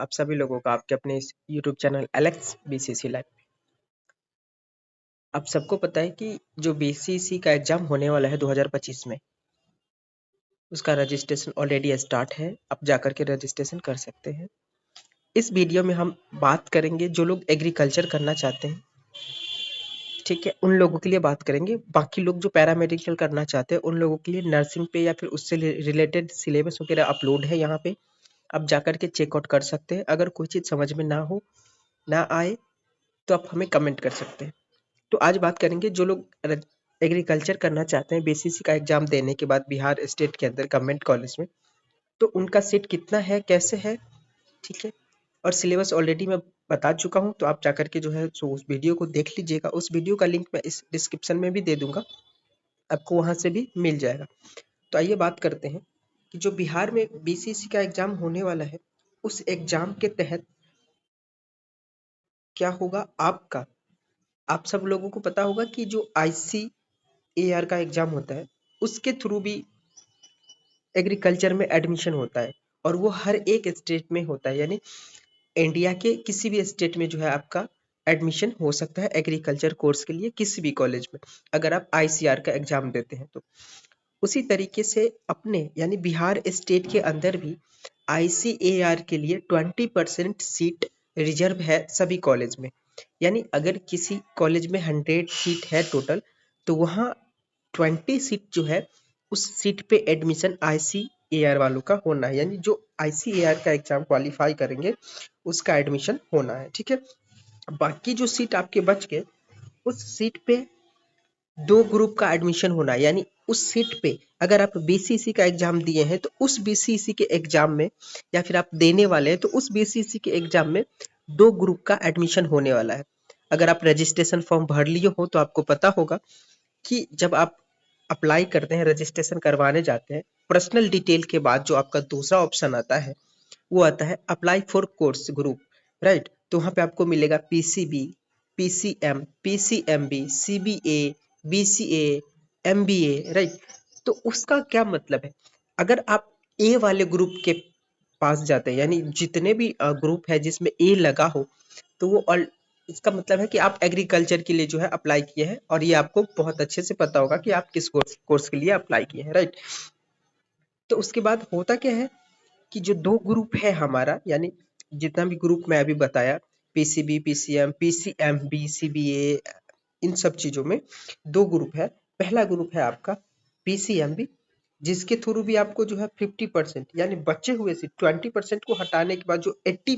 आप सभी लोगों का आपके अपने इस YouTube channel Alex BCC live. आप सबको पता है कि जो बीसीसी का एग्जाम होने वाला है 2025 में, उसका रजिस्ट्रेशन ऑलरेडी स्टार्ट है। आप जाकर के रजिस्ट्रेशन कर सकते हैं। इस वीडियो में हम बात करेंगे जो लोग एग्रीकल्चर करना चाहते हैं, ठीक है, उन लोगों के लिए बात करेंगे। बाकी लोग जो पैरामेडिकल करना चाहते हैं उन लोगों के लिए नर्सिंग पे या फिर उससे रिलेटेड सिलेबस वगैरह अपलोड है यहाँ पे। आप जाकर के चेकआउट कर सकते हैं। अगर कोई चीज़ समझ में ना आए तो आप हमें कमेंट कर सकते हैं। तो आज बात करेंगे जो लोग एग्रीकल्चर करना चाहते हैं बीसीसी का एग्जाम देने के बाद बिहार स्टेट के अंदर गवर्नमेंट कॉलेज में, तो उनका सीट कितना है, कैसे है, ठीक है। और सिलेबस ऑलरेडी मैं बता चुका हूँ, तो आप जाकर के जो है सो उस वीडियो को देख लीजिएगा। उस वीडियो का लिंक मैं इस डिस्क्रिप्शन में भी दे दूंगा, आपको वहां से भी मिल जाएगा। तो आइए बात करते हैं कि जो बिहार में बीसीसी का एग्जाम होने वाला है, उस एग्जाम के तहत क्या होगा आपका। आप सब लोगों को पता होगा कि जो आईसीएआर का एग्जाम होता है, उसके थ्रू भी एग्रीकल्चर में एडमिशन होता है, और वो हर एक स्टेट में होता है। यानी इंडिया के किसी भी स्टेट में जो है आपका एडमिशन हो सकता है एग्रीकल्चर कोर्स के लिए किसी भी कॉलेज में, अगर आप आईसीआर का एग्जाम देते हैं तो। उसी तरीके से अपने यानी बिहार स्टेट के अंदर भी आईसीएआर के लिए 20% सीट रिजर्व है सभी कॉलेज में। यानी अगर किसी कॉलेज में 100 सीट है टोटल, तो वहाँ 20 सीट जो है उस सीट पे एडमिशन आईसीएआर वालों का होना है। यानी जो आईसीएआर का एग्जाम क्वालिफाई करेंगे उसका एडमिशन होना है, ठीक है। बाकी जो सीट आपके बच गए, उस सीट पे दो ग्रुप का एडमिशन होना है। यानी उस सीट पे अगर आप बीसीसी का एग्जाम दिए हैं तो उस बीसीसी के एग्जाम में, या फिर आप देने वाले हैं तो उस बीसीसी के एग्जाम में दो ग्रुप का एडमिशन होने वाला है। अगर आप रजिस्ट्रेशन फॉर्म भर लिए हो तो आपको पता होगा कि जब आप अप्लाई करते हैं, रजिस्ट्रेशन करवाने जाते हैं, पर्सनल डिटेल के बाद जो आपका दूसरा ऑप्शन आता है वो आता है apply for course group, right. तो वहाँ पे आपको मिलेगा PCB, PCM, PCMB, CBA, BCA, MBA, right. तो उसका क्या मतलब है, अगर आप ए वाले ग्रुप के पास जाते हैं, यानी जितने भी ग्रुप है जिसमें ए लगा हो, तो वो ऑल इसका मतलब है कि आप एग्रीकल्चर के लिए जो है अप्लाई किए हैं, और ये आपको बहुत अच्छे से पता होगा कि आप किस कोर्स के लिए अप्लाई किए हैं, राइट। तो उसके बाद होता क्या है कि जो दो ग्रुप है हमारा, यानी जितना भी ग्रुप मैं अभी बताया, पीसीबी, पीसीएम, पीसीएम, बीसीबीए, इन सब चीजों में दो ग्रुप है। पहला ग्रुप है आपका पीसीएमबी, जिसके थ्रू भी आपको जो है 50% यानी बचे हुए सीट 20% को हटाने के बाद जो 80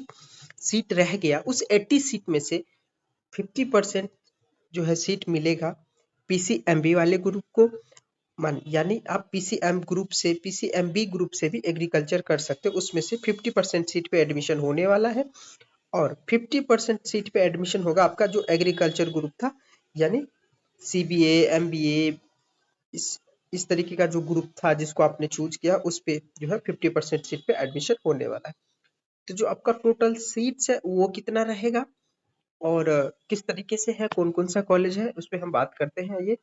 सीट रह गया, उस 80 सीट में से 50% जो है सीट मिलेगा पीसीएमबी वाले ग्रुप को। मान यानी आप पीसीएम ग्रुप से, पीसीएमबी ग्रुप से भी एग्रीकल्चर कर सकते हो। उसमें से 50% सीट पे एडमिशन होने वाला है, और 50% सीट पे एडमिशन होगा आपका जो एग्रीकल्चर ग्रुप था, यानी सीबीए, एमबीए, इस इस तरीके का जो ग्रुप था जिसको आपने चूज किया, उस पे जो है 50% सीट पे एडमिशन होने वाला है। तो जो आपका टोटल सीट्स है वो कितना रहेगा, और किस तरीके से है, कौन कौन सा कॉलेज है, उस पे हम बात करते हैं। ये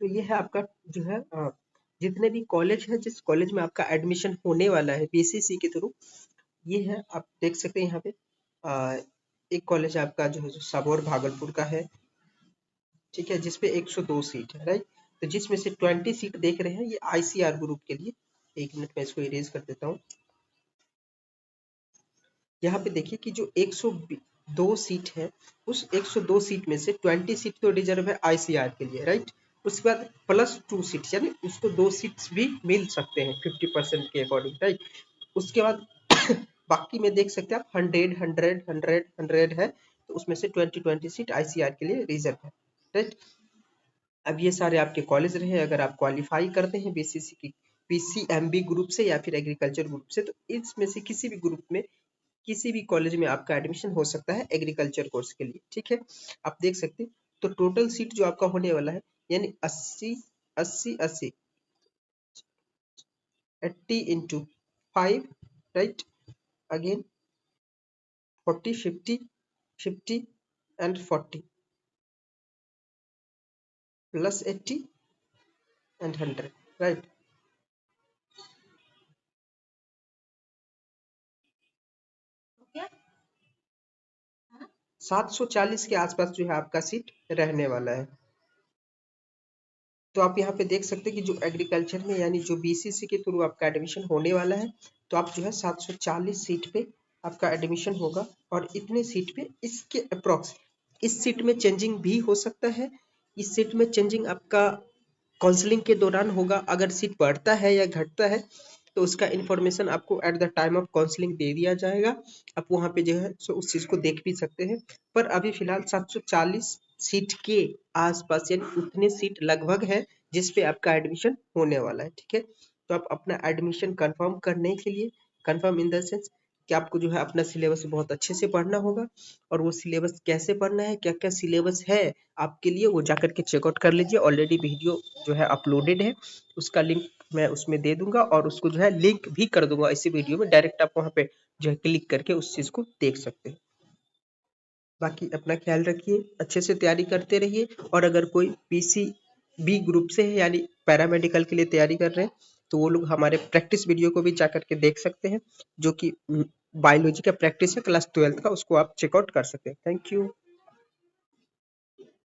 तो ये है आपका जो है जितने भी कॉलेज है, जिस कॉलेज में आपका एडमिशन होने वाला है बीसीसी के थ्रू, ये है। आप देख सकते हैं यहाँ पे एक कॉलेज आपका जो है जो सबौर भागलपुर का है, ठीक है, जिसपे 102 सीट है, राइट। तो जिसमें से 20 सीट देख रहे हैं ये आईसीआर ग्रुप के लिए। एक मिनट में इसको इरेज कर देता हूँ। यहाँ पे देखिए कि जो 102 सीट है, उस 102 सीट में से 20 सीट तो रिजर्व है आईसीआर के लिए, राइट। उसके बाद प्लस 2 सीट, यानी उसको 2 सीट्स भी मिल सकते हैं 50% के अकॉर्डिंग, राइट। उसके बाद बाकी में देख सकते हैं आप 100 100 100 100 है, तो उसमें से 20 सीट आईसीआर के लिए रिजर्व है, राइट। अब ये सारे आपके कॉलेज रहे। अगर आप क्वालिफाई करते हैं बीसीसी की पीसीएमबी ग्रुप से या फिर एग्रीकल्चर ग्रुप से, तो इसमें से किसी भी ग्रुप में, किसी भी कॉलेज में आपका एडमिशन हो सकता है एग्रीकल्चर कोर्स के लिए, ठीक है। आप देख सकते हैं तो टोटल सीट जो आपका होने वाला है, यानी 80 80 80 80 into 5, right, again 40 50 50 and 40 plus 80 and 100, right। 740 के आसपास जो है आपका सीट रहने वाला है। तो आप यहाँ पे देख सकते हैं कि जो एग्रीकल्चर में यानी जो बीसीसी के थ्रू आपका एडमिशन होने वाला है, तो आप जो है 740 सीट पे आपका एडमिशन होगा और इतने सीट पे इसके अप्रॉक्स इस सीट में चेंजिंग भी हो सकता है। इस सीट में चेंजिंग आपका काउंसलिंग के दौरान होगा। अगर सीट बढ़ता है या घटता है तो उसका इंफॉर्मेशन आपको at the time of counselling दे दिया जाएगा। आप वहाँ पे जो है सो उस चीज़ को देख भी सकते हैं। पर अभी फिलहाल 740 सीट के आसपास यानी उतने सीट लगभग है जिस पे आपका एडमिशन होने वाला है। ठीक है, तो आप अपना एडमिशन कंफर्म करने के लिए, कंफर्म इन द सेंस कि आपको जो है अपना सिलेबस बहुत अच्छे से पढ़ना होगा। और वो सिलेबस कैसे पढ़ना है, क्या क्या सिलेबस है आपके लिए, वो जाकर के चेकआउट कर लीजिए। ऑलरेडी वीडियो जो है अपलोडेड है, उसका लिंक मैं उसमें दे दूंगा और उसको जो है लिंक भी कर दूंगा इसी वीडियो में। डायरेक्ट आप वहाँ पे जो है क्लिक करके उस चीज़ को देख सकते हैं। बाकी अपना ख्याल रखिए, अच्छे से तैयारी करते रहिए। और अगर कोई पीसीबी ग्रुप से है यानी पैरामेडिकल के लिए तैयारी कर रहे हैं, तो वो लोग हमारे प्रैक्टिस वीडियो को भी जा करके देख सकते हैं, जो कि बायोलॉजी का प्रैक्टिस है क्लास 12th का, उसको आप चेकआउट कर सकते हैं। Thank you.